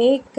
1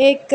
1